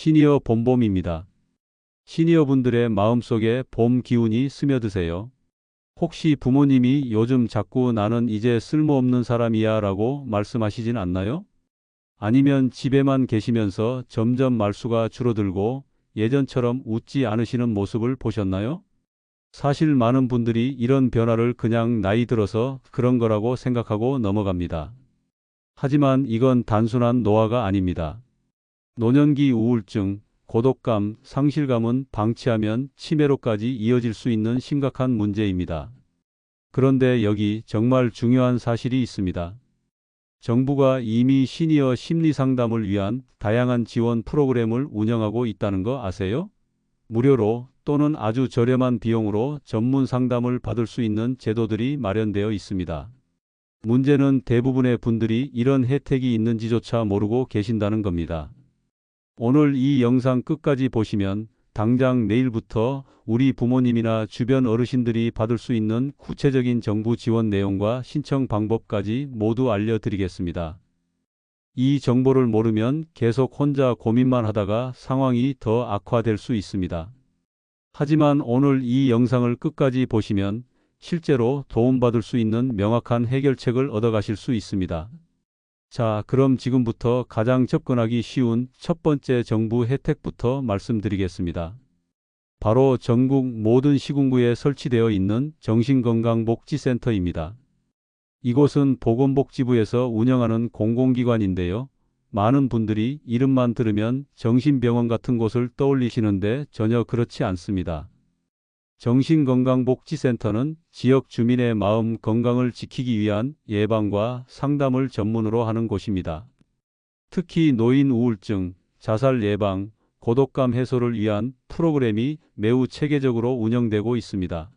시니어 봄봄입니다. 시니어분들의 마음속에 봄 기운이 스며드세요. 혹시 부모님이 요즘 자꾸 나는 이제 쓸모없는 사람이야 라고 말씀하시진 않나요? 아니면 집에만 계시면서 점점 말수가 줄어들고 예전처럼 웃지 않으시는 모습을 보셨나요? 사실 많은 분들이 이런 변화를 그냥 나이 들어서 그런 거라고 생각하고 넘어갑니다. 하지만 이건 단순한 노화가 아닙니다. 노년기 우울증, 고독감, 상실감은 방치하면 치매로까지 이어질 수 있는 심각한 문제입니다. 그런데 여기 정말 중요한 사실이 있습니다. 정부가 이미 시니어 심리 상담을 위한 다양한 지원 프로그램을 운영하고 있다는 거 아세요? 무료로 또는 아주 저렴한 비용으로 전문 상담을 받을 수 있는 제도들이 마련되어 있습니다. 문제는 대부분의 분들이 이런 혜택이 있는지조차 모르고 계신다는 겁니다. 오늘 이 영상 끝까지 보시면 당장 내일부터 우리 부모님이나 주변 어르신들이 받을 수 있는 구체적인 정부 지원 내용과 신청 방법까지 모두 알려드리겠습니다. 이 정보를 모르면 계속 혼자 고민만 하다가 상황이 더 악화될 수 있습니다. 하지만 오늘 이 영상을 끝까지 보시면 실제로 도움받을 수 있는 명확한 해결책을 얻어가실 수 있습니다. 자, 그럼 지금부터 가장 접근하기 쉬운 첫 번째 정부 혜택부터 말씀드리겠습니다. 바로 전국 모든 시군구에 설치되어 있는 정신건강복지센터입니다. 이곳은 보건복지부에서 운영하는 공공기관인데요. 많은 분들이 이름만 들으면 정신병원 같은 곳을 떠올리시는데 전혀 그렇지 않습니다. 정신건강복지센터는 지역 주민의 마음 건강을 지키기 위한 예방과 상담을 전문으로 하는 곳입니다. 특히 노인 우울증, 자살 예방, 고독감 해소를 위한 프로그램이 매우 체계적으로 운영되고 있습니다.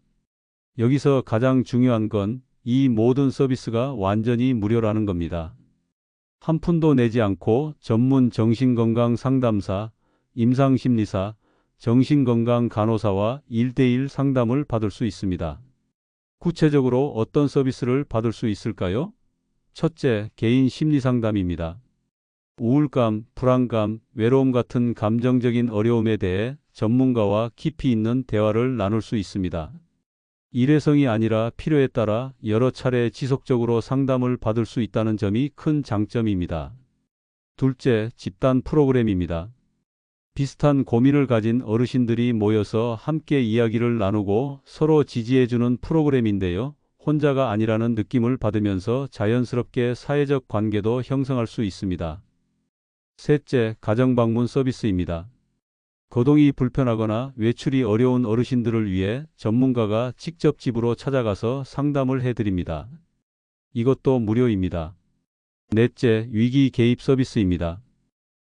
여기서 가장 중요한 건 이 모든 서비스가 완전히 무료라는 겁니다. 한 푼도 내지 않고 전문 정신건강 상담사, 임상심리사, 정신건강 간호사와 1대1 상담을 받을 수 있습니다. 구체적으로 어떤 서비스를 받을 수 있을까요? 첫째, 개인 심리 상담입니다. 우울감, 불안감, 외로움 같은 감정적인 어려움에 대해 전문가와 깊이 있는 대화를 나눌 수 있습니다. 일회성이 아니라 필요에 따라 여러 차례 지속적으로 상담을 받을 수 있다는 점이 큰 장점입니다. 둘째, 집단 프로그램입니다. 비슷한 고민을 가진 어르신들이 모여서 함께 이야기를 나누고 서로 지지해주는 프로그램인데요. 혼자가 아니라는 느낌을 받으면서 자연스럽게 사회적 관계도 형성할 수 있습니다. 셋째, 가정방문 서비스입니다. 거동이 불편하거나 외출이 어려운 어르신들을 위해 전문가가 직접 집으로 찾아가서 상담을 해드립니다. 이것도 무료입니다. 넷째, 위기 개입 서비스입니다.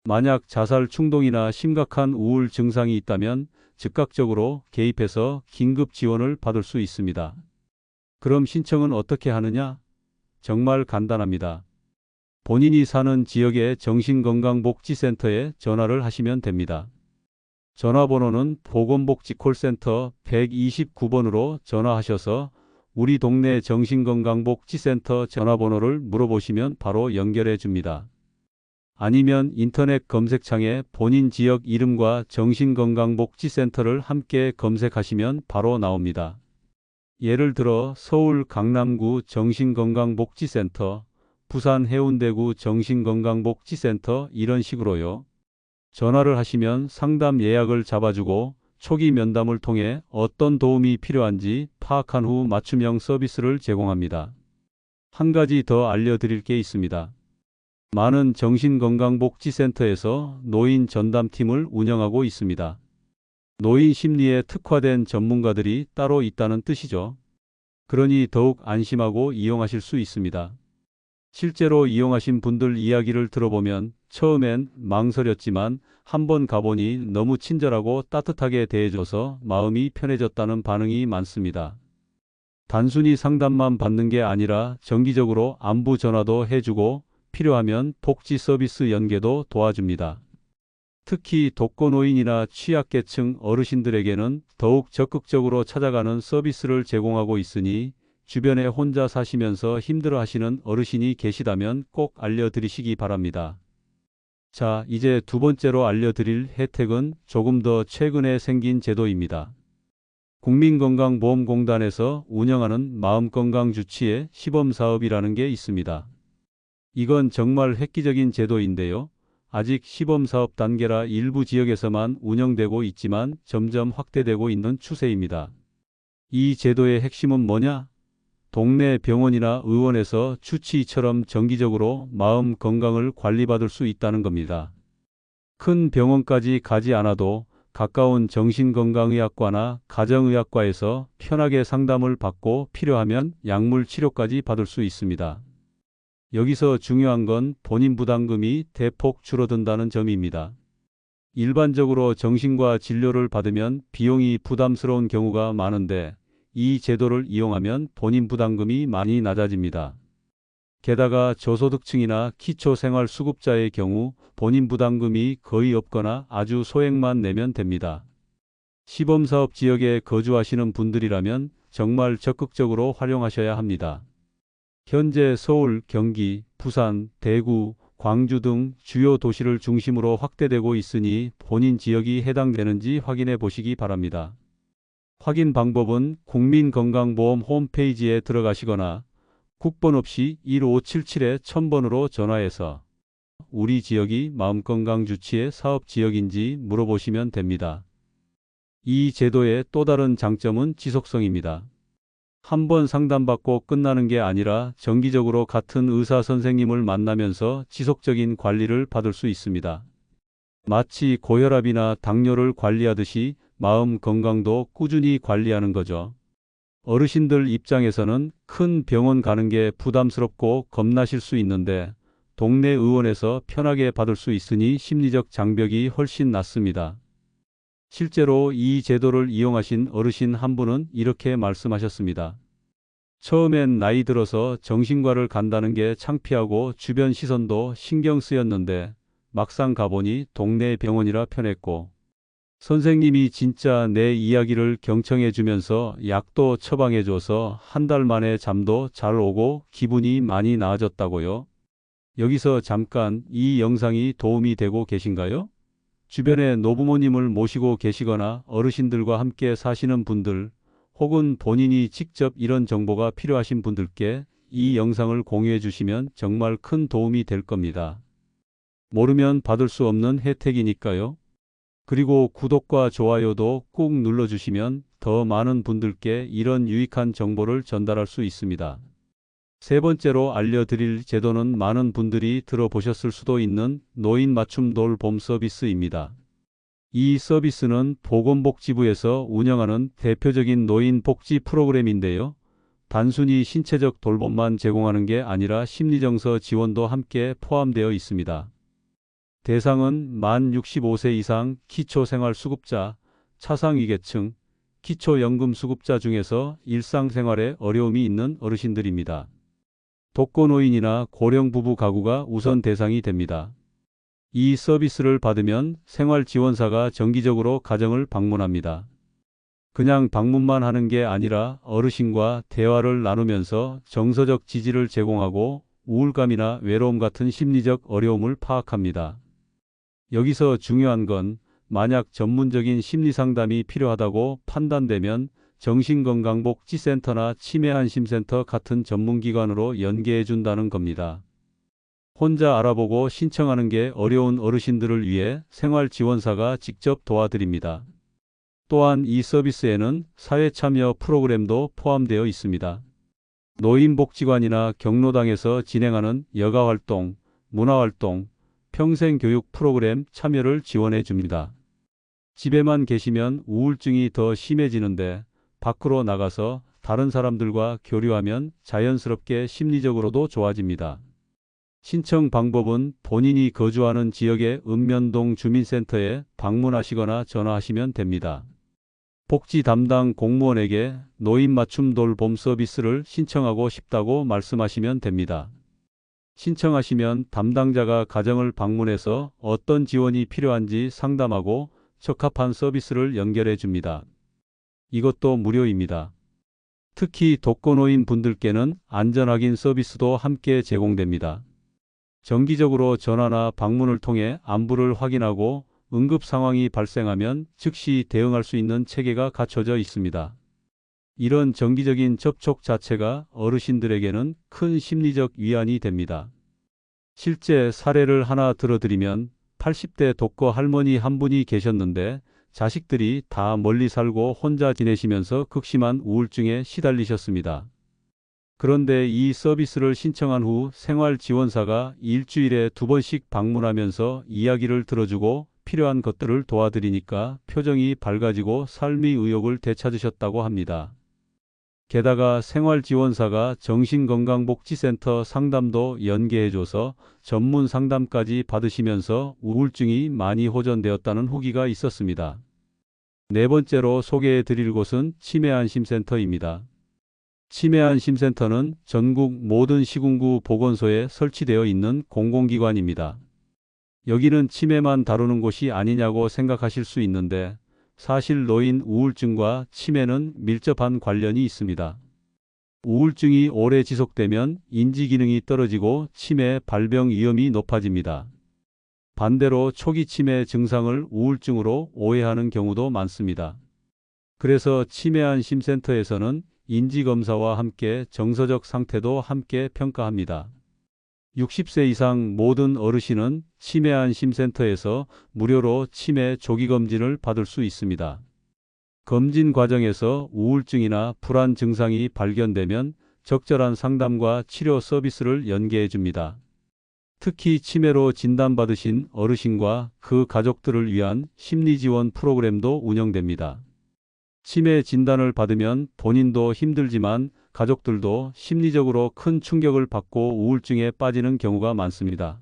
만약 자살 충동이나 심각한 우울 증상이 있다면 즉각적으로 개입해서 긴급 지원을 받을 수 있습니다. 그럼 신청은 어떻게 하느냐? 정말 간단합니다. 본인이 사는 지역의 정신건강복지센터에 전화를 하시면 됩니다. 전화번호는 보건복지 콜센터 129번으로 전화하셔서 우리 동네 정신건강복지센터 전화번호를 물어보시면 바로 연결해 줍니다. 아니면 인터넷 검색창에 본인 지역 이름과 정신건강복지센터를 함께 검색하시면 바로 나옵니다. 예를 들어 서울 강남구 정신건강복지센터, 부산 해운대구 정신건강복지센터 이런 식으로요. 전화를 하시면 상담 예약을 잡아주고 초기 면담을 통해 어떤 도움이 필요한지 파악한 후 맞춤형 서비스를 제공합니다. 한 가지 더 알려드릴 게 있습니다. 많은 정신건강복지센터에서 노인 전담팀을 운영하고 있습니다. 노인 심리에 특화된 전문가들이 따로 있다는 뜻이죠. 그러니 더욱 안심하고 이용하실 수 있습니다. 실제로 이용하신 분들 이야기를 들어보면 처음엔 망설였지만 한번 가보니 너무 친절하고 따뜻하게 대해줘서 마음이 편해졌다는 반응이 많습니다. 단순히 상담만 받는 게 아니라 정기적으로 안부 전화도 해주고 필요하면 복지 서비스 연계도 도와줍니다. 특히 독거노인이나 취약계층 어르신들에게는 더욱 적극적으로 찾아가는 서비스를 제공하고 있으니 주변에 혼자 사시면서 힘들어하시는 어르신이 계시다면 꼭 알려드리시기 바랍니다. 자, 이제 두 번째로 알려드릴 혜택은 조금 더 최근에 생긴 제도입니다. 국민건강보험공단에서 운영하는 마음건강주치의 시범사업이라는 게 있습니다. 이건 정말 획기적인 제도인데요. 아직 시범사업 단계라 일부 지역에서만 운영되고 있지만 점점 확대되고 있는 추세입니다. 이 제도의 핵심은 뭐냐? 동네 병원이나 의원에서 주치의처럼 정기적으로 마음 건강을 관리받을 수 있다는 겁니다. 큰 병원까지 가지 않아도 가까운 정신건강의학과나 가정의학과에서 편하게 상담을 받고 필요하면 약물 치료까지 받을 수 있습니다. 여기서 중요한 건 본인 부담금이 대폭 줄어든다는 점입니다. 일반적으로 정신과 진료를 받으면 비용이 부담스러운 경우가 많은데 이 제도를 이용하면 본인 부담금이 많이 낮아집니다. 게다가 저소득층이나 기초생활수급자의 경우 본인 부담금이 거의 없거나 아주 소액만 내면 됩니다. 시범사업 지역에 거주하시는 분들이라면 정말 적극적으로 활용하셔야 합니다. 현재 서울, 경기, 부산, 대구, 광주 등 주요 도시를 중심으로 확대되고 있으니 본인 지역이 해당되는지 확인해 보시기 바랍니다. 확인 방법은 국민건강보험 홈페이지에 들어가시거나 국번 없이 1577-1000번으로 전화해서 우리 지역이 마음건강주치의 사업지역인지 물어보시면 됩니다. 이 제도의 또 다른 장점은 지속성입니다. 한번 상담받고 끝나는 게 아니라 정기적으로 같은 의사 선생님을 만나면서 지속적인 관리를 받을 수 있습니다. 마치 고혈압이나 당뇨를 관리하듯이 마음 건강도 꾸준히 관리하는 거죠. 어르신들 입장에서는 큰 병원 가는 게 부담스럽고 겁나실 수 있는데 동네 의원에서 편하게 받을 수 있으니 심리적 장벽이 훨씬 낮습니다. 실제로 이 제도를 이용하신 어르신 한 분은 이렇게 말씀하셨습니다. 처음엔 나이 들어서 정신과를 간다는 게 창피하고 주변 시선도 신경 쓰였는데 막상 가보니 동네 병원이라 편했고 선생님이 진짜 내 이야기를 경청해 주면서 약도 처방해 줘서 한 달 만에 잠도 잘 오고 기분이 많이 나아졌다고요. 여기서 잠깐 이 영상이 도움이 되고 계신가요? 주변에 노부모님을 모시고 계시거나 어르신들과 함께 사시는 분들 혹은 본인이 직접 이런 정보가 필요하신 분들께 이 영상을 공유해 주시면 정말 큰 도움이 될 겁니다. 모르면 받을 수 없는 혜택이니까요. 그리고 구독과 좋아요도 꾹 눌러주시면 더 많은 분들께 이런 유익한 정보를 전달할 수 있습니다. 세 번째로 알려드릴 제도는 많은 분들이 들어보셨을 수도 있는 노인 맞춤 돌봄 서비스입니다. 이 서비스는 보건복지부에서 운영하는 대표적인 노인 복지 프로그램인데요. 단순히 신체적 돌봄만 제공하는 게 아니라 심리정서 지원도 함께 포함되어 있습니다. 대상은 만 65세 이상 기초생활수급자, 차상위계층, 기초연금수급자 중에서 일상생활에 어려움이 있는 어르신들입니다. 독거노인이나 고령부부 가구가 우선 대상이 됩니다. 이 서비스를 받으면 생활지원사가 정기적으로 가정을 방문합니다. 그냥 방문만 하는 게 아니라 어르신과 대화를 나누면서 정서적 지지를 제공하고 우울감이나 외로움 같은 심리적 어려움을 파악합니다. 여기서 중요한 건 만약 전문적인 심리상담이 필요하다고 판단되면 정신건강복지센터나 치매안심센터 같은 전문기관으로 연계해 준다는 겁니다. 혼자 알아보고 신청하는 게 어려운 어르신들을 위해 생활지원사가 직접 도와드립니다. 또한 이 서비스에는 사회참여 프로그램도 포함되어 있습니다. 노인복지관이나 경로당에서 진행하는 여가활동, 문화활동, 평생교육 프로그램 참여를 지원해 줍니다. 집에만 계시면 우울증이 더 심해지는데 밖으로 나가서 다른 사람들과 교류하면 자연스럽게 심리적으로도 좋아집니다. 신청 방법은 본인이 거주하는 지역의 읍면동 주민센터에 방문하시거나 전화하시면 됩니다. 복지 담당 공무원에게 노인 맞춤 돌봄 서비스를 신청하고 싶다고 말씀하시면 됩니다. 신청하시면 담당자가 가정을 방문해서 어떤 지원이 필요한지 상담하고 적합한 서비스를 연결해 줍니다. 이것도 무료입니다. 특히 독거노인 분들께는 안전확인 서비스도 함께 제공됩니다. 정기적으로 전화나 방문을 통해 안부를 확인하고 응급 상황이 발생하면 즉시 대응할 수 있는 체계가 갖춰져 있습니다. 이런 정기적인 접촉 자체가 어르신들에게는 큰 심리적 위안이 됩니다. 실제 사례를 하나 들어드리면 80대 독거 할머니 한 분이 계셨는데 자식들이 다 멀리 살고 혼자 지내시면서 극심한 우울증에 시달리셨습니다. 그런데 이 서비스를 신청한 후 생활지원사가 일주일에 2번씩 방문하면서 이야기를 들어주고 필요한 것들을 도와드리니까 표정이 밝아지고 삶의 의욕을 되찾으셨다고 합니다. 게다가 생활지원사가 정신건강복지센터 상담도 연계해줘서 전문 상담까지 받으시면서 우울증이 많이 호전되었다는 후기가 있었습니다. 네 번째로 소개해드릴 곳은 치매안심센터입니다. 치매안심센터는 전국 모든 시군구 보건소에 설치되어 있는 공공기관입니다. 여기는 치매만 다루는 곳이 아니냐고 생각하실 수 있는데 사실 노인 우울증과 치매는 밀접한 관련이 있습니다. 우울증이 오래 지속되면 인지기능이 떨어지고 치매 발병 위험이 높아집니다. 반대로 초기 치매 증상을 우울증으로 오해하는 경우도 많습니다. 그래서 치매안심센터에서는 인지검사와 함께 정서적 상태도 함께 평가합니다. 60세 이상 모든 어르신은 치매안심센터에서 무료로 치매 조기검진을 받을 수 있습니다. 검진 과정에서 우울증이나 불안 증상이 발견되면 적절한 상담과 치료 서비스를 연계해 줍니다. 특히 치매로 진단받으신 어르신과 그 가족들을 위한 심리지원 프로그램도 운영됩니다. 치매 진단을 받으면 본인도 힘들지만 가족들도 심리적으로 큰 충격을 받고 우울증에 빠지는 경우가 많습니다.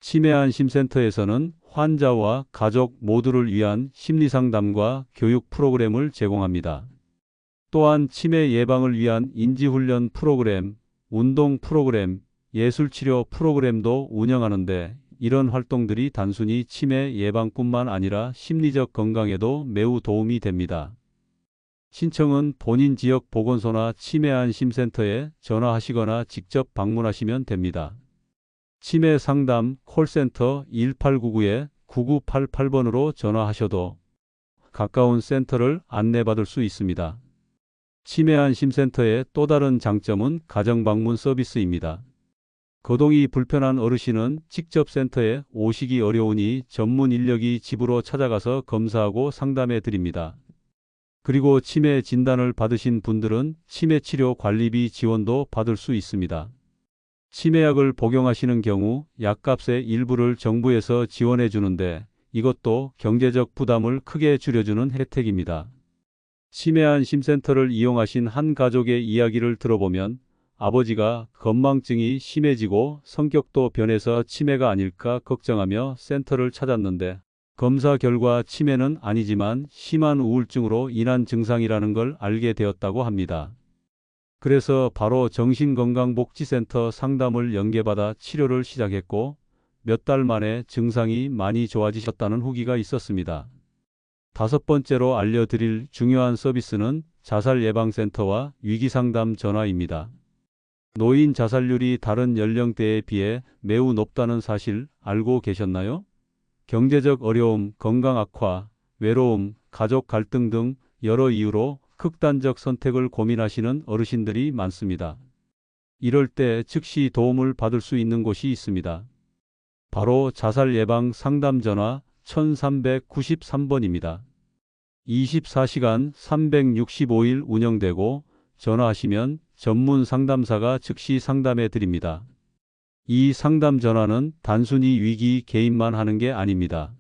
치매안심센터에서는 환자와 가족 모두를 위한 심리상담과 교육 프로그램을 제공합니다. 또한 치매 예방을 위한 인지훈련 프로그램, 운동 프로그램, 예술치료 프로그램도 운영하는데 이런 활동들이 단순히 치매 예방뿐만 아니라 심리적 건강에도 매우 도움이 됩니다. 신청은 본인 지역 보건소나 치매안심센터에 전화하시거나 직접 방문하시면 됩니다. 치매 상담 콜센터 1899-9988번으로 전화하셔도 가까운 센터를 안내받을 수 있습니다. 치매안심센터의 또 다른 장점은 가정방문 서비스입니다. 거동이 불편한 어르신은 직접 센터에 오시기 어려우니 전문 인력이 집으로 찾아가서 검사하고 상담해 드립니다. 그리고 치매 진단을 받으신 분들은 치매치료 관리비 지원도 받을 수 있습니다. 치매약을 복용하시는 경우 약값의 일부를 정부에서 지원해 주는데 이것도 경제적 부담을 크게 줄여주는 혜택입니다. 치매안심센터를 이용하신 한 가족의 이야기를 들어보면 아버지가 건망증이 심해지고 성격도 변해서 치매가 아닐까 걱정하며 센터를 찾았는데 검사 결과 치매는 아니지만 심한 우울증으로 인한 증상이라는 걸 알게 되었다고 합니다. 그래서 바로 정신건강복지센터 상담을 연계받아 치료를 시작했고 몇 달 만에 증상이 많이 좋아지셨다는 후기가 있었습니다. 다섯 번째로 알려드릴 중요한 서비스는 자살예방센터와 위기상담 전화입니다. 노인 자살률이 다른 연령대에 비해 매우 높다는 사실 알고 계셨나요? 경제적 어려움, 건강 악화, 외로움, 가족 갈등 등 여러 이유로 극단적 선택을 고민하시는 어르신들이 많습니다. 이럴 때 즉시 도움을 받을 수 있는 곳이 있습니다. 바로 자살예방 상담 전화 1393번입니다. 24시간 365일 운영되고 전화하시면 전문 상담사가 즉시 상담해 드립니다. 이 상담 전화는 단순히 위기 개입만 하는 게 아닙니다.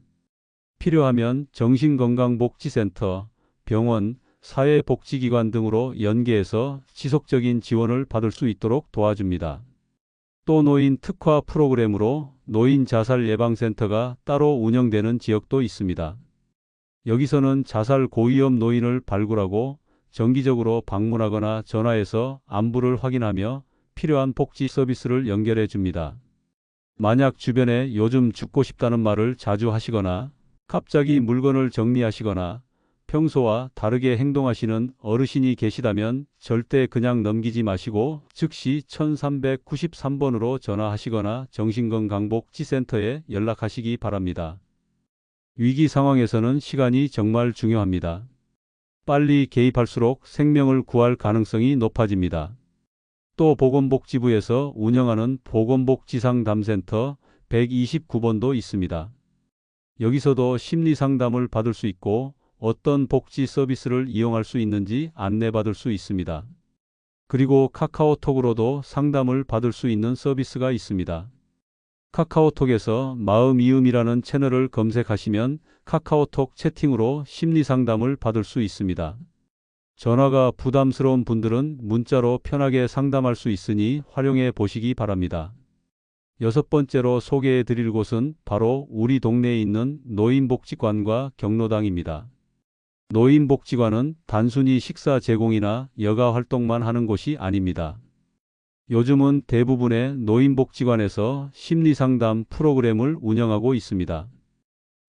필요하면 정신건강복지센터, 병원, 사회복지기관 등으로 연계해서 지속적인 지원을 받을 수 있도록 도와줍니다. 또 노인 특화 프로그램으로 노인 자살 예방센터가 따로 운영되는 지역도 있습니다. 여기서는 자살 고위험 노인을 발굴하고 정기적으로 방문하거나 전화해서 안부를 확인하며 필요한 복지 서비스를 연결해 줍니다. 만약 주변에 요즘 죽고 싶다는 말을 자주 하시거나 갑자기 물건을 정리하시거나 평소와 다르게 행동하시는 어르신이 계시다면 절대 그냥 넘기지 마시고 즉시 1393번으로 전화하시거나 정신건강복지센터에 연락하시기 바랍니다. 위기 상황에서는 시간이 정말 중요합니다. 빨리 개입할수록 생명을 구할 가능성이 높아집니다. 또 보건복지부에서 운영하는 보건복지상담센터 129번도 있습니다. 여기서도 심리상담을 받을 수 있고 어떤 복지 서비스를 이용할 수 있는지 안내받을 수 있습니다. 그리고 카카오톡으로도 상담을 받을 수 있는 서비스가 있습니다. 카카오톡에서 마음이음이라는 채널을 검색하시면 카카오톡 채팅으로 심리상담을 받을 수 있습니다. 전화가 부담스러운 분들은 문자로 편하게 상담할 수 있으니 활용해 보시기 바랍니다. 6번째로 소개해 드릴 곳은 바로 우리 동네에 있는 노인복지관과 경로당입니다. 노인복지관은 단순히 식사 제공이나 여가 활동만 하는 곳이 아닙니다. 요즘은 대부분의 노인복지관에서 심리상담 프로그램을 운영하고 있습니다.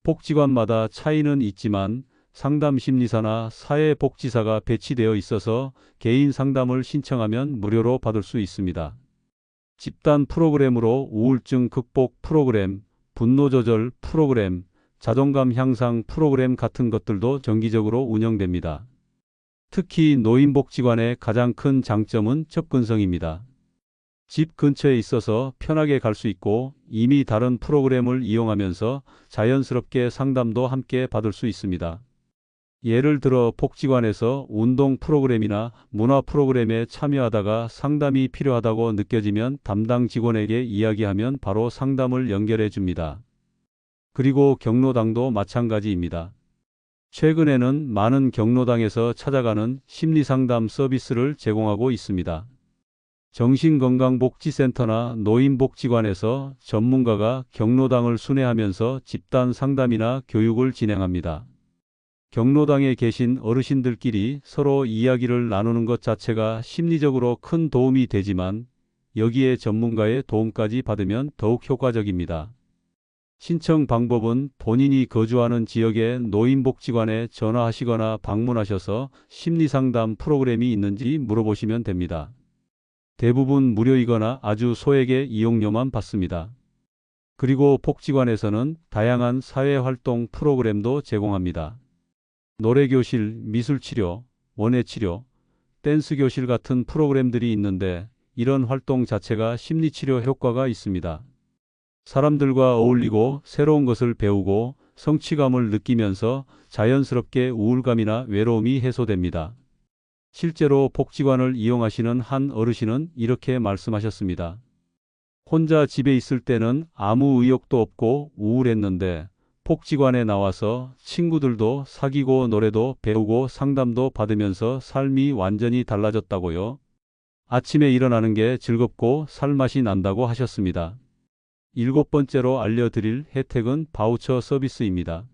복지관마다 차이는 있지만 상담심리사나 사회복지사가 배치되어 있어서 개인 상담을 신청하면 무료로 받을 수 있습니다. 집단 프로그램으로 우울증 극복 프로그램, 분노 조절 프로그램, 자존감 향상 프로그램 같은 것들도 정기적으로 운영됩니다. 특히 노인복지관의 가장 큰 장점은 접근성입니다. 집 근처에 있어서 편하게 갈 수 있고 이미 다른 프로그램을 이용하면서 자연스럽게 상담도 함께 받을 수 있습니다. 예를 들어 복지관에서 운동 프로그램이나 문화 프로그램에 참여하다가 상담이 필요하다고 느껴지면 담당 직원에게 이야기하면 바로 상담을 연결해 줍니다. 그리고 경로당도 마찬가지입니다. 최근에는 많은 경로당에서 찾아가는 심리상담 서비스를 제공하고 있습니다. 정신건강복지센터나 노인복지관에서 전문가가 경로당을 순회하면서 집단 상담이나 교육을 진행합니다. 경로당에 계신 어르신들끼리 서로 이야기를 나누는 것 자체가 심리적으로 큰 도움이 되지만 여기에 전문가의 도움까지 받으면 더욱 효과적입니다. 신청 방법은 본인이 거주하는 지역의 노인복지관에 전화하시거나 방문하셔서 심리상담 프로그램이 있는지 물어보시면 됩니다. 대부분 무료이거나 아주 소액의 이용료만 받습니다. 그리고 복지관에서는 다양한 사회활동 프로그램도 제공합니다. 노래교실, 미술치료, 원예치료, 댄스교실 같은 프로그램들이 있는데 이런 활동 자체가 심리치료 효과가 있습니다. 사람들과 어울리고 새로운 것을 배우고 성취감을 느끼면서 자연스럽게 우울감이나 외로움이 해소됩니다. 실제로 복지관을 이용하시는 한 어르신은 이렇게 말씀하셨습니다. 혼자 집에 있을 때는 아무 의욕도 없고 우울했는데 복지관에 나와서 친구들도 사귀고 노래도 배우고 상담도 받으면서 삶이 완전히 달라졌다고요. 아침에 일어나는 게 즐겁고 살맛이 난다고 하셨습니다. 7번째로 알려드릴 혜택은 바우처 서비스입니다.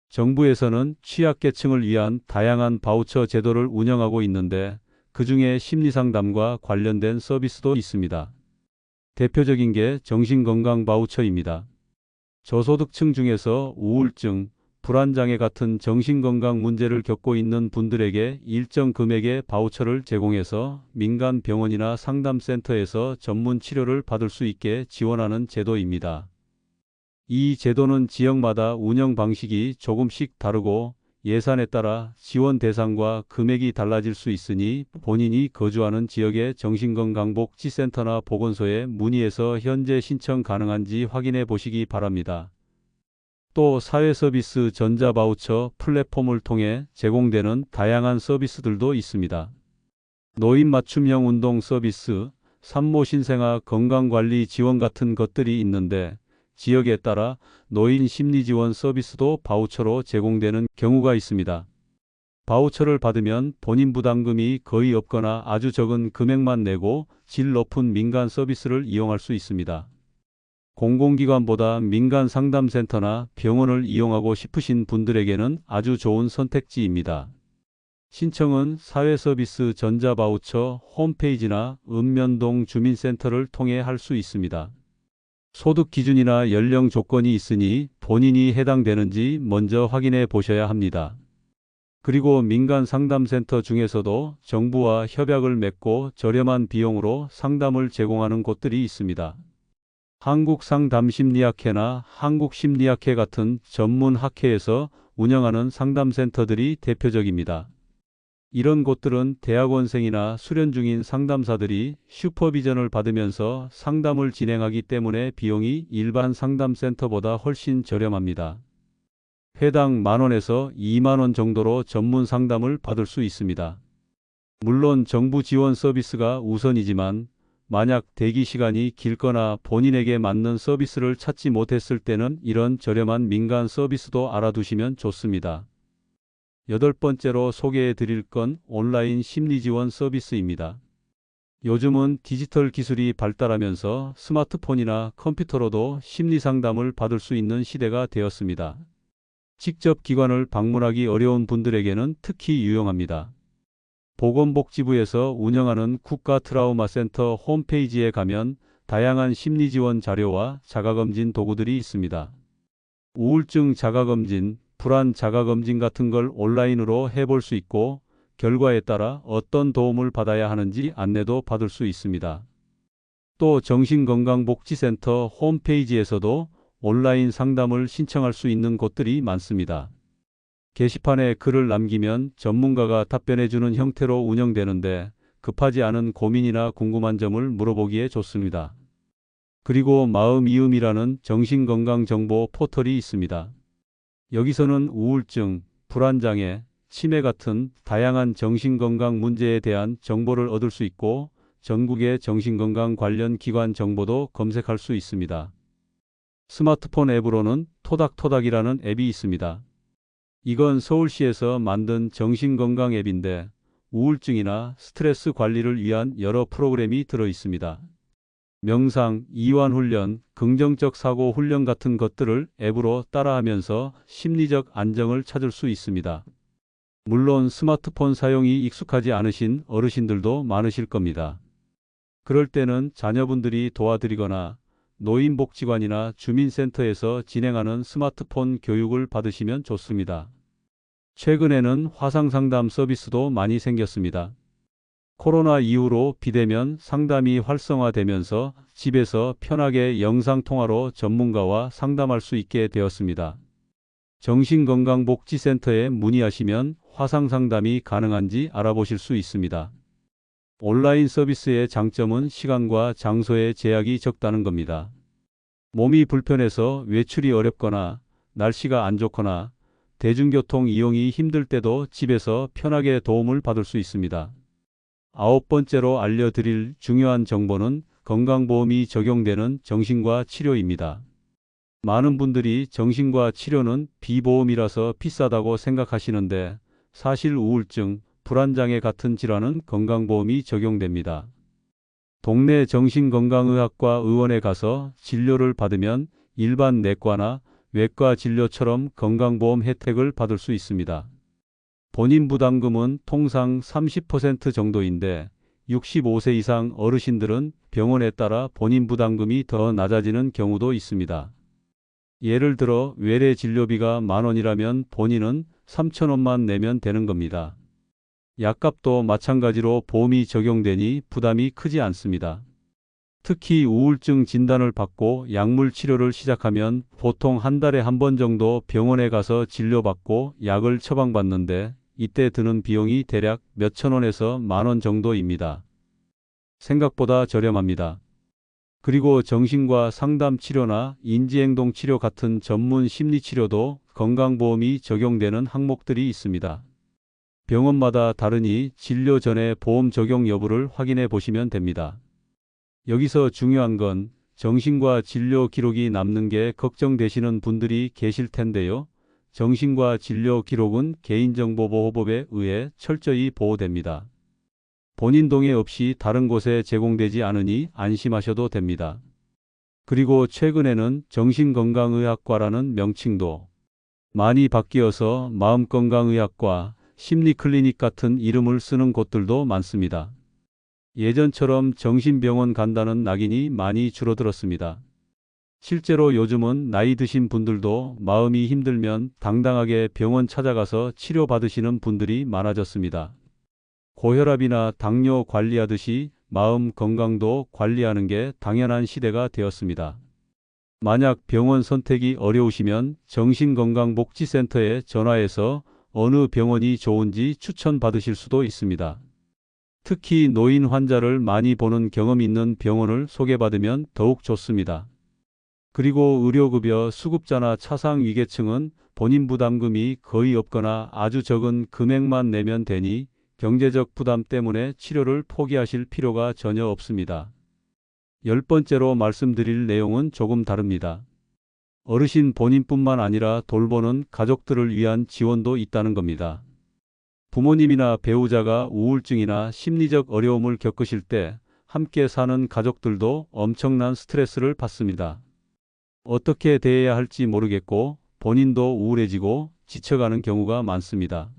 정부에서는 취약계층을 위한 다양한 바우처 제도를 운영하고 있는데 그중에 심리상담과 관련된 서비스도 있습니다. 대표적인 게 정신건강 바우처입니다. 저소득층 중에서 우울증, 불안장애 같은 정신건강 문제를 겪고 있는 분들에게 일정 금액의 바우처를 제공해서 민간 병원이나 상담센터에서 전문 치료를 받을 수 있게 지원하는 제도입니다. 이 제도는 지역마다 운영 방식이 조금씩 다르고 예산에 따라 지원 대상과 금액이 달라질 수 있으니 본인이 거주하는 지역의 정신건강복지센터나 보건소에 문의해서 현재 신청 가능한지 확인해 보시기 바랍니다. 또 사회서비스 전자바우처 플랫폼을 통해 제공되는 다양한 서비스들도 있습니다. 노인 맞춤형 운동 서비스, 산모 신생아 건강관리 지원 같은 것들이 있는데 지역에 따라 노인 심리지원 서비스도 바우처로 제공되는 경우가 있습니다. 바우처를 받으면 본인 부담금이 거의 없거나 아주 적은 금액만 내고 질 높은 민간 서비스를 이용할 수 있습니다. 공공기관보다 민간 상담센터나 병원을 이용하고 싶으신 분들에게는 아주 좋은 선택지입니다. 신청은 사회서비스 전자바우처 홈페이지나 읍면동 주민센터를 통해 할 수 있습니다. 소득 기준이나 연령 조건이 있으니 본인이 해당되는지 먼저 확인해 보셔야 합니다. 그리고 민간 상담센터 중에서도 정부와 협약을 맺고 저렴한 비용으로 상담을 제공하는 곳들이 있습니다. 한국상담심리학회나 한국심리학회 같은 전문 학회에서 운영하는 상담센터들이 대표적입니다. 이런 곳들은 대학원생이나 수련 중인 상담사들이 슈퍼비전을 받으면서 상담을 진행하기 때문에 비용이 일반 상담센터보다 훨씬 저렴합니다. 회당 10,000원에서 20,000원 정도로 전문 상담을 받을 수 있습니다. 물론 정부 지원 서비스가 우선이지만 만약 대기 시간이 길거나 본인에게 맞는 서비스를 찾지 못했을 때는 이런 저렴한 민간 서비스도 알아두시면 좋습니다. 8번째로 소개해 드릴 건 온라인 심리지원 서비스입니다. 요즘은 디지털 기술이 발달하면서 스마트폰이나 컴퓨터로도 심리상담을 받을 수 있는 시대가 되었습니다. 직접 기관을 방문하기 어려운 분들에게는 특히 유용합니다. 보건복지부에서 운영하는 국가트라우마센터 홈페이지에 가면 다양한 심리지원 자료와 자가검진 도구들이 있습니다. 우울증 자가검진, 불안 자가검진 같은 걸 온라인으로 해볼 수 있고 결과에 따라 어떤 도움을 받아야 하는지 안내도 받을 수 있습니다. 또 정신건강복지센터 홈페이지에서도 온라인 상담을 신청할 수 있는 곳들이 많습니다. 게시판에 글을 남기면 전문가가 답변해주는 형태로 운영되는데 급하지 않은 고민이나 궁금한 점을 물어보기에 좋습니다. 그리고 마음이음이라는 정신건강정보 포털이 있습니다. 여기서는 우울증, 불안장애, 치매 같은 다양한 정신건강 문제에 대한 정보를 얻을 수 있고 전국의 정신건강 관련 기관 정보도 검색할 수 있습니다. 스마트폰 앱으로는 토닥토닥이라는 앱이 있습니다. 이건 서울시에서 만든 정신건강 앱인데 우울증이나 스트레스 관리를 위한 여러 프로그램이 들어 있습니다. 명상, 이완훈련, 긍정적 사고 훈련 같은 것들을 앱으로 따라하면서 심리적 안정을 찾을 수 있습니다. 물론 스마트폰 사용이 익숙하지 않으신 어르신들도 많으실 겁니다. 그럴 때는 자녀분들이 도와드리거나 노인복지관이나 주민센터에서 진행하는 스마트폰 교육을 받으시면 좋습니다. 최근에는 화상상담 서비스도 많이 생겼습니다. 코로나 이후로 비대면 상담이 활성화되면서 집에서 편하게 영상통화로 전문가와 상담할 수 있게 되었습니다. 정신건강복지센터에 문의하시면 화상상담이 가능한지 알아보실 수 있습니다. 온라인 서비스의 장점은 시간과 장소의 제약이 적다는 겁니다. 몸이 불편해서 외출이 어렵거나 날씨가 안 좋거나 대중교통 이용이 힘들 때도 집에서 편하게 도움을 받을 수 있습니다. 9번째로 알려드릴 중요한 정보는 건강보험이 적용되는 정신과 치료입니다. 많은 분들이 정신과 치료는 비보험이라서 비싸다고 생각하시는데 사실 우울증, 불안장애 같은 질환은 건강보험이 적용됩니다. 동네 정신건강의학과 의원에 가서 진료를 받으면 일반 내과나 외과 진료처럼 건강보험 혜택을 받을 수 있습니다. 본인 부담금은 통상 30% 정도인데 65세 이상 어르신들은 병원에 따라 본인 부담금이 더 낮아지는 경우도 있습니다. 예를 들어 외래 진료비가 10,000원이라면 본인은 3,000원만 내면 되는 겁니다. 약값도 마찬가지로 보험이 적용되니 부담이 크지 않습니다. 특히 우울증 진단을 받고 약물 치료를 시작하면 보통 한 달에 한 번 정도 병원에 가서 진료받고 약을 처방받는데 이때 드는 비용이 대략 몇천 원에서 10,000원 정도입니다. 생각보다 저렴합니다. 그리고 정신과 상담 치료나 인지행동 치료 같은 전문 심리 치료도 건강보험이 적용되는 항목들이 있습니다. 병원마다 다르니 진료 전에 보험 적용 여부를 확인해 보시면 됩니다. 여기서 중요한 건 정신과 진료 기록이 남는 게 걱정되시는 분들이 계실 텐데요. 정신과 진료 기록은 개인정보보호법에 의해 철저히 보호됩니다. 본인 동의 없이 다른 곳에 제공되지 않으니 안심하셔도 됩니다. 그리고 최근에는 정신건강의학과라는 명칭도 많이 바뀌어서 마음건강의학과, 심리클리닉 같은 이름을 쓰는 곳들도 많습니다. 예전처럼 정신병원 간다는 낙인이 많이 줄어들었습니다. 실제로 요즘은 나이 드신 분들도 마음이 힘들면 당당하게 병원 찾아가서 치료받으시는 분들이 많아졌습니다. 고혈압이나 당뇨 관리하듯이 마음 건강도 관리하는 게 당연한 시대가 되었습니다. 만약 병원 선택이 어려우시면 정신건강복지센터에 전화해서 어느 병원이 좋은지 추천받으실 수도 있습니다. 특히 노인 환자를 많이 보는 경험 있는 병원을 소개받으면 더욱 좋습니다. 그리고 의료급여 수급자나 차상위계층은 본인 부담금이 거의 없거나 아주 적은 금액만 내면 되니 경제적 부담 때문에 치료를 포기하실 필요가 전혀 없습니다. 10번째로 말씀드릴 내용은 조금 다릅니다. 어르신 본인뿐만 아니라 돌보는 가족들을 위한 지원도 있다는 겁니다. 부모님이나 배우자가 우울증이나 심리적 어려움을 겪으실 때 함께 사는 가족들도 엄청난 스트레스를 받습니다. 어떻게 대해야 할지 모르겠고 본인도 우울해지고 지쳐가는 경우가 많습니다.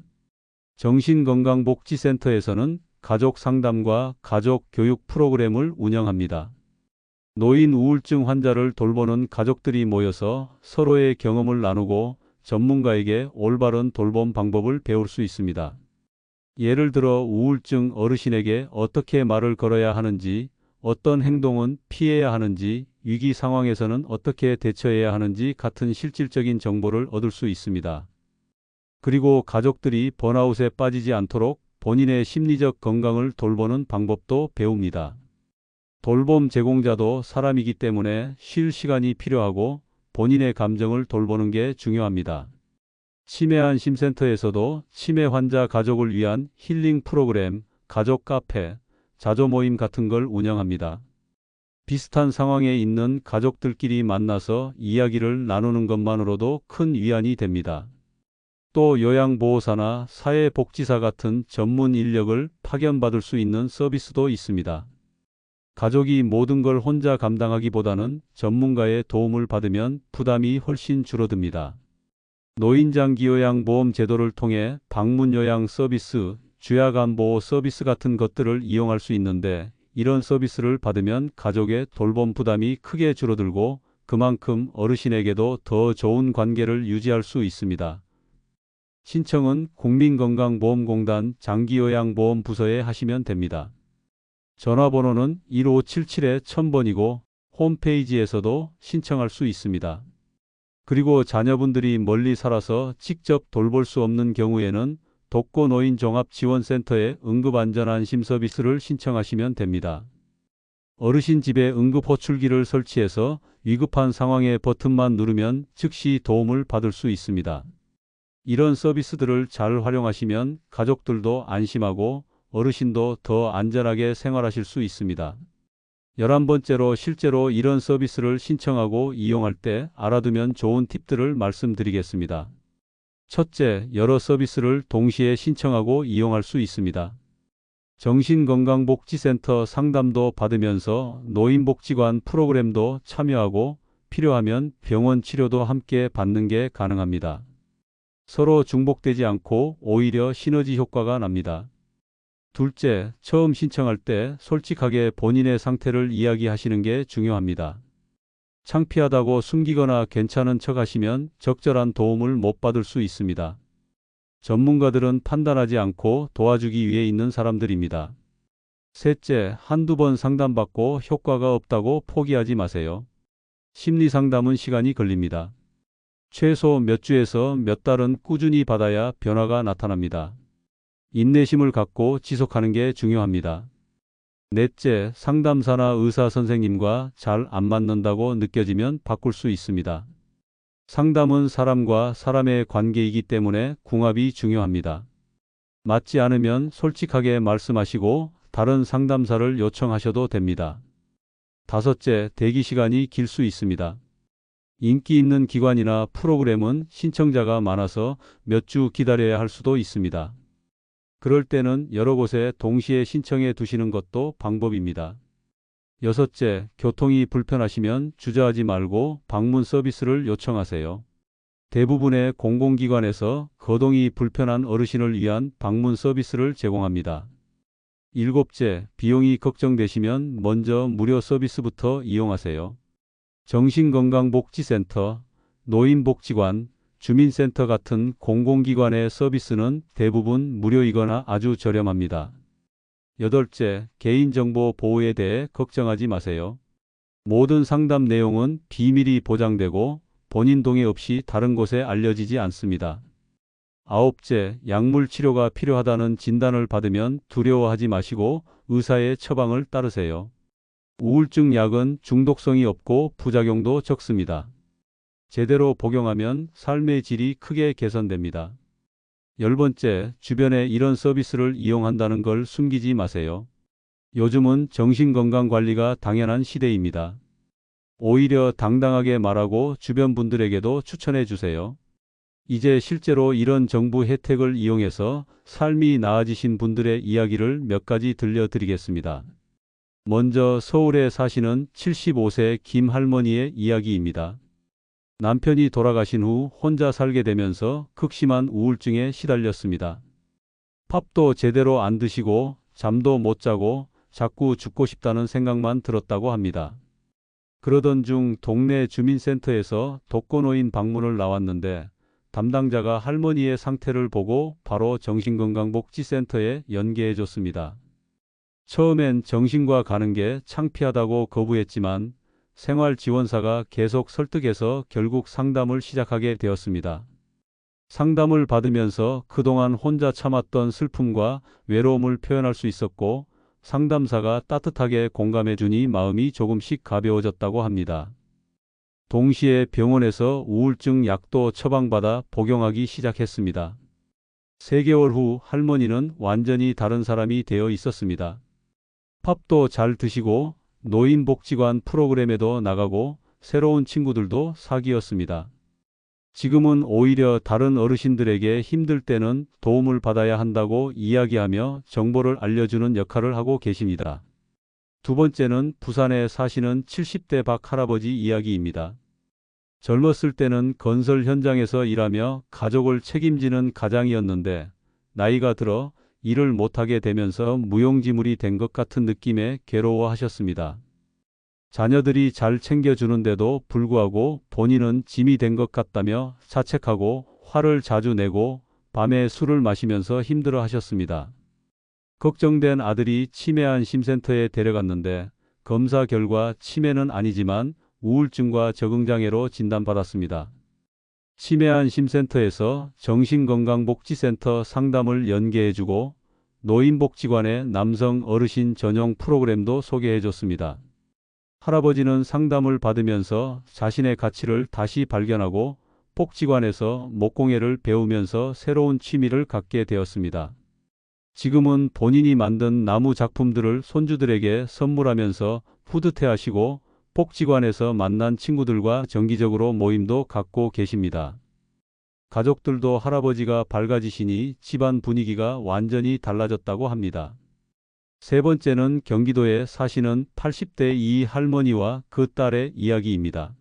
정신건강복지센터에서는 가족 상담과 가족 교육 프로그램을 운영합니다. 노인 우울증 환자를 돌보는 가족들이 모여서 서로의 경험을 나누고 전문가에게 올바른 돌봄 방법을 배울 수 있습니다. 예를 들어 우울증 어르신에게 어떻게 말을 걸어야 하는지, 어떤 행동은 피해야 하는지, 위기 상황에서는 어떻게 대처해야 하는지 같은 실질적인 정보를 얻을 수 있습니다. 그리고 가족들이 번아웃에 빠지지 않도록 본인의 심리적 건강을 돌보는 방법도 배웁니다. 돌봄 제공자도 사람이기 때문에 쉴 시간이 필요하고 본인의 감정을 돌보는 게 중요합니다. 치매안심센터에서도 치매 환자 가족을 위한 힐링 프로그램, 가족 카페, 자조 모임 같은 걸 운영합니다. 비슷한 상황에 있는 가족들끼리 만나서 이야기를 나누는 것만으로도 큰 위안이 됩니다. 또 요양보호사나 사회복지사 같은 전문 인력을 파견받을 수 있는 서비스도 있습니다. 가족이 모든 걸 혼자 감당하기보다는 전문가의 도움을 받으면 부담이 훨씬 줄어듭니다. 노인장기요양보험 제도를 통해 방문요양 서비스, 주야간보호 서비스 같은 것들을 이용할 수 있는데 이런 서비스를 받으면 가족의 돌봄 부담이 크게 줄어들고 그만큼 어르신에게도 더 좋은 관계를 유지할 수 있습니다. 신청은 국민건강보험공단 장기요양보험부서에 하시면 됩니다. 전화번호는 1577-1000번이고 홈페이지에서도 신청할 수 있습니다. 그리고 자녀분들이 멀리 살아서 직접 돌볼 수 없는 경우에는 독거노인종합지원센터에 응급안전안심 서비스를 신청하시면 됩니다. 어르신 집에 응급호출기를 설치해서 위급한 상황에 버튼만 누르면 즉시 도움을 받을 수 있습니다. 이런 서비스들을 잘 활용하시면 가족들도 안심하고 어르신도 더 안전하게 생활하실 수 있습니다. 11번째로 실제로 이런 서비스를 신청하고 이용할 때 알아두면 좋은 팁들을 말씀드리겠습니다. 첫째, 여러 서비스를 동시에 신청하고 이용할 수 있습니다. 정신건강복지센터 상담도 받으면서 노인복지관 프로그램도 참여하고 필요하면 병원 치료도 함께 받는 게 가능합니다. 서로 중복되지 않고 오히려 시너지 효과가 납니다. 둘째, 처음 신청할 때 솔직하게 본인의 상태를 이야기하시는 게 중요합니다. 창피하다고 숨기거나 괜찮은 척 하시면 적절한 도움을 못 받을 수 있습니다. 전문가들은 판단하지 않고 도와주기 위해 있는 사람들입니다. 셋째, 한두 번 상담받고 효과가 없다고 포기하지 마세요. 심리 상담은 시간이 걸립니다. 최소 몇 주에서 몇 달은 꾸준히 받아야 변화가 나타납니다. 인내심을 갖고 지속하는 게 중요합니다. 넷째, 상담사나 의사 선생님과 잘 안 맞는다고 느껴지면 바꿀 수 있습니다. 상담은 사람과 사람의 관계이기 때문에 궁합이 중요합니다. 맞지 않으면 솔직하게 말씀하시고 다른 상담사를 요청하셔도 됩니다. 다섯째, 대기 시간이 길 수 있습니다. 인기 있는 기관이나 프로그램은 신청자가 많아서 몇 주 기다려야 할 수도 있습니다. 그럴 때는 여러 곳에 동시에 신청해 두시는 것도 방법입니다. 여섯째, 교통이 불편하시면 주저하지 말고 방문 서비스를 요청하세요. 대부분의 공공기관에서 거동이 불편한 어르신을 위한 방문 서비스를 제공합니다. 일곱째, 비용이 걱정되시면 먼저 무료 서비스부터 이용하세요. 정신건강복지센터, 노인복지관, 주민센터 같은 공공기관의 서비스는 대부분 무료이거나 아주 저렴합니다. 여덟째, 개인정보 보호에 대해 걱정하지 마세요. 모든 상담 내용은 비밀이 보장되고 본인 동의 없이 다른 곳에 알려지지 않습니다. 아홉째, 약물 치료가 필요하다는 진단을 받으면 두려워하지 마시고 의사의 처방을 따르세요. 우울증 약은 중독성이 없고 부작용도 적습니다. 제대로 복용하면 삶의 질이 크게 개선됩니다. 열 번째, 주변에 이런 서비스를 이용한다는 걸 숨기지 마세요. 요즘은 정신건강관리가 당연한 시대입니다. 오히려 당당하게 말하고 주변 분들에게도 추천해 주세요. 이제 실제로 이런 정부 혜택을 이용해서 삶이 나아지신 분들의 이야기를 몇 가지 들려드리겠습니다. 먼저 서울에 사시는 75세 김 할머니의 이야기입니다. 남편이 돌아가신 후 혼자 살게 되면서 극심한 우울증에 시달렸습니다. 밥도 제대로 안 드시고 잠도 못 자고 자꾸 죽고 싶다는 생각만 들었다고 합니다. 그러던 중 동네 주민센터에서 독거노인 방문을 나왔는데 담당자가 할머니의 상태를 보고 바로 정신건강복지센터에 연계해 줬습니다. 처음엔 정신과 가는 게 창피하다고 거부했지만 생활지원사가 계속 설득해서 결국 상담을 시작하게 되었습니다. 상담을 받으면서 그동안 혼자 참았던 슬픔과 외로움을 표현할 수 있었고 상담사가 따뜻하게 공감해 주니 마음이 조금씩 가벼워졌다고 합니다. 동시에 병원에서 우울증 약도 처방받아 복용하기 시작했습니다. 3개월 후 할머니는 완전히 다른 사람이 되어 있었습니다. 밥도 잘 드시고 노인복지관 프로그램에도 나가고 새로운 친구들도 사귀었습니다. 지금은 오히려 다른 어르신들에게 힘들 때는 도움을 받아야 한다고 이야기하며 정보를 알려주는 역할을 하고 계십니다. 두 번째는 부산에 사시는 70대 박 할아버지 이야기입니다. 젊었을 때는 건설 현장에서 일하며 가족을 책임지는 가장이었는데 나이가 들어 일을 못하게 되면서 무용지물이 된 것 같은 느낌에 괴로워하셨습니다. 자녀들이 잘 챙겨주는데도 불구하고 본인은 짐이 된 것 같다며 자책하고 화를 자주 내고 밤에 술을 마시면서 힘들어하셨습니다. 걱정된 아들이 치매안심센터에 데려갔는데 검사 결과 치매는 아니지만 우울증과 적응장애로 진단받았습니다. 치매안심센터에서 정신건강복지센터 상담을 연계해주고 노인복지관의 남성 어르신 전용 프로그램도 소개해줬습니다. 할아버지는 상담을 받으면서 자신의 가치를 다시 발견하고 복지관에서 목공예를 배우면서 새로운 취미를 갖게 되었습니다. 지금은 본인이 만든 나무 작품들을 손주들에게 선물하면서 뿌듯해하시고 복지관에서 만난 친구들과 정기적으로 모임도 갖고 계십니다. 가족들도 할아버지가 밝아지시니 집안 분위기가 완전히 달라졌다고 합니다. 세 번째는 경기도에 사시는 80대 이 할머니와 그 딸의 이야기입니다.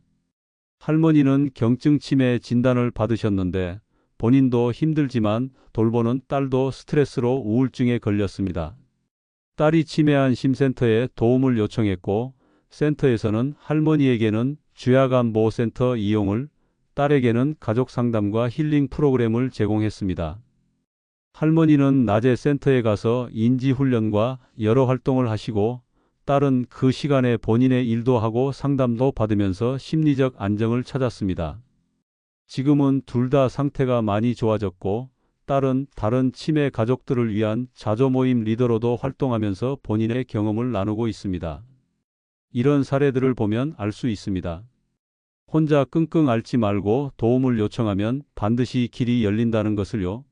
할머니는 경증 치매 진단을 받으셨는데 본인도 힘들지만 돌보는 딸도 스트레스로 우울증에 걸렸습니다. 딸이 치매안심센터에 도움을 요청했고 센터에서는 할머니에게는 주야간보호센터 이용을, 딸에게는 가족상담과 힐링 프로그램을 제공했습니다. 할머니는 낮에 센터에 가서 인지훈련과 여러 활동을 하시고 딸은 그 시간에 본인의 일도 하고 상담도 받으면서 심리적 안정을 찾았습니다. 지금은 둘 다 상태가 많이 좋아졌고 딸은 다른 치매 가족들을 위한 자조모임 리더로도 활동하면서 본인의 경험을 나누고 있습니다. 이런 사례들을 보면 알 수 있습니다. 혼자 끙끙 앓지 말고 도움을 요청하면 반드시 길이 열린다는 것을요.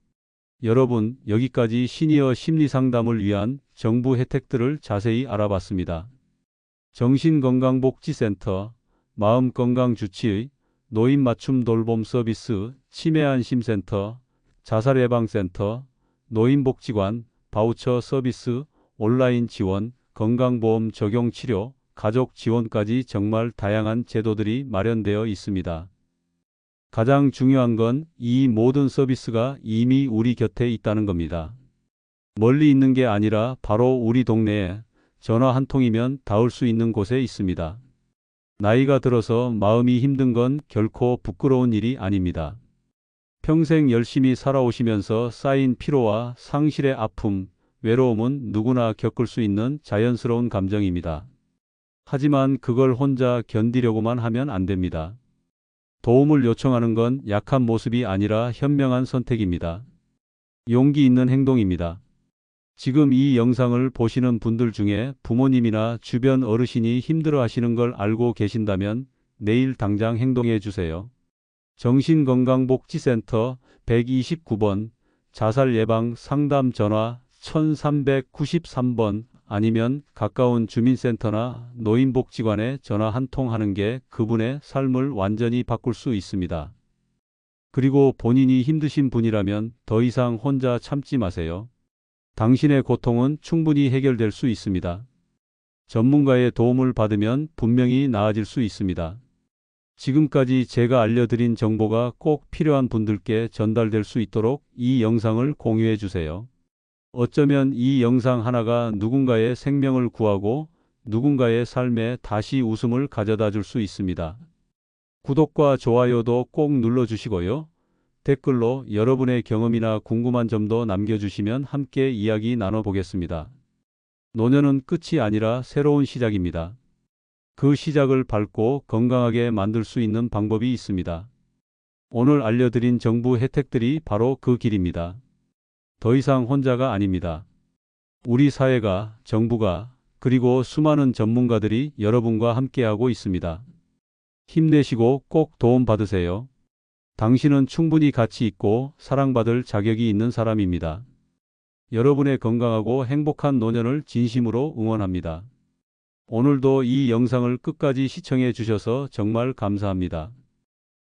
여러분, 여기까지 시니어 심리상담을 위한 정부 혜택들을 자세히 알아봤습니다. 정신건강복지센터, 마음건강주치의, 노인맞춤 돌봄 서비스, 치매안심센터, 자살예방센터, 노인복지관, 바우처 서비스, 온라인 지원, 건강보험 적용치료, 가족 지원까지 정말 다양한 제도들이 마련되어 있습니다. 가장 중요한 건 이 모든 서비스가 이미 우리 곁에 있다는 겁니다. 멀리 있는 게 아니라 바로 우리 동네에 전화 한 통이면 닿을 수 있는 곳에 있습니다. 나이가 들어서 마음이 힘든 건 결코 부끄러운 일이 아닙니다. 평생 열심히 살아오시면서 쌓인 피로와 상실의 아픔, 외로움은 누구나 겪을 수 있는 자연스러운 감정입니다. 하지만 그걸 혼자 견디려고만 하면 안 됩니다. 도움을 요청하는 건 약한 모습이 아니라 현명한 선택입니다. 용기 있는 행동입니다. 지금 이 영상을 보시는 분들 중에 부모님이나 주변 어르신이 힘들어 하시는 걸 알고 계신다면 내일 당장 행동해 주세요. 정신건강복지센터 129번, 자살예방 상담 전화 1393번 아니면 가까운 주민센터나 노인복지관에 전화 한 통 하는 게 그분의 삶을 완전히 바꿀 수 있습니다. 그리고 본인이 힘드신 분이라면 더 이상 혼자 참지 마세요. 당신의 고통은 충분히 해결될 수 있습니다. 전문가의 도움을 받으면 분명히 나아질 수 있습니다. 지금까지 제가 알려드린 정보가 꼭 필요한 분들께 전달될 수 있도록 이 영상을 공유해 주세요. 어쩌면 이 영상 하나가 누군가의 생명을 구하고 누군가의 삶에 다시 웃음을 가져다 줄 수 있습니다. 구독과 좋아요도 꼭 눌러주시고요. 댓글로 여러분의 경험이나 궁금한 점도 남겨주시면 함께 이야기 나눠보겠습니다. 노년은 끝이 아니라 새로운 시작입니다. 그 시작을 밝고 건강하게 만들 수 있는 방법이 있습니다. 오늘 알려드린 정부 혜택들이 바로 그 길입니다. 더 이상 혼자가 아닙니다. 우리 사회가, 정부가, 그리고 수많은 전문가들이 여러분과 함께하고 있습니다. 힘내시고 꼭 도움 받으세요. 당신은 충분히 가치 있고 사랑받을 자격이 있는 사람입니다. 여러분의 건강하고 행복한 노년을 진심으로 응원합니다. 오늘도 이 영상을 끝까지 시청해 주셔서 정말 감사합니다.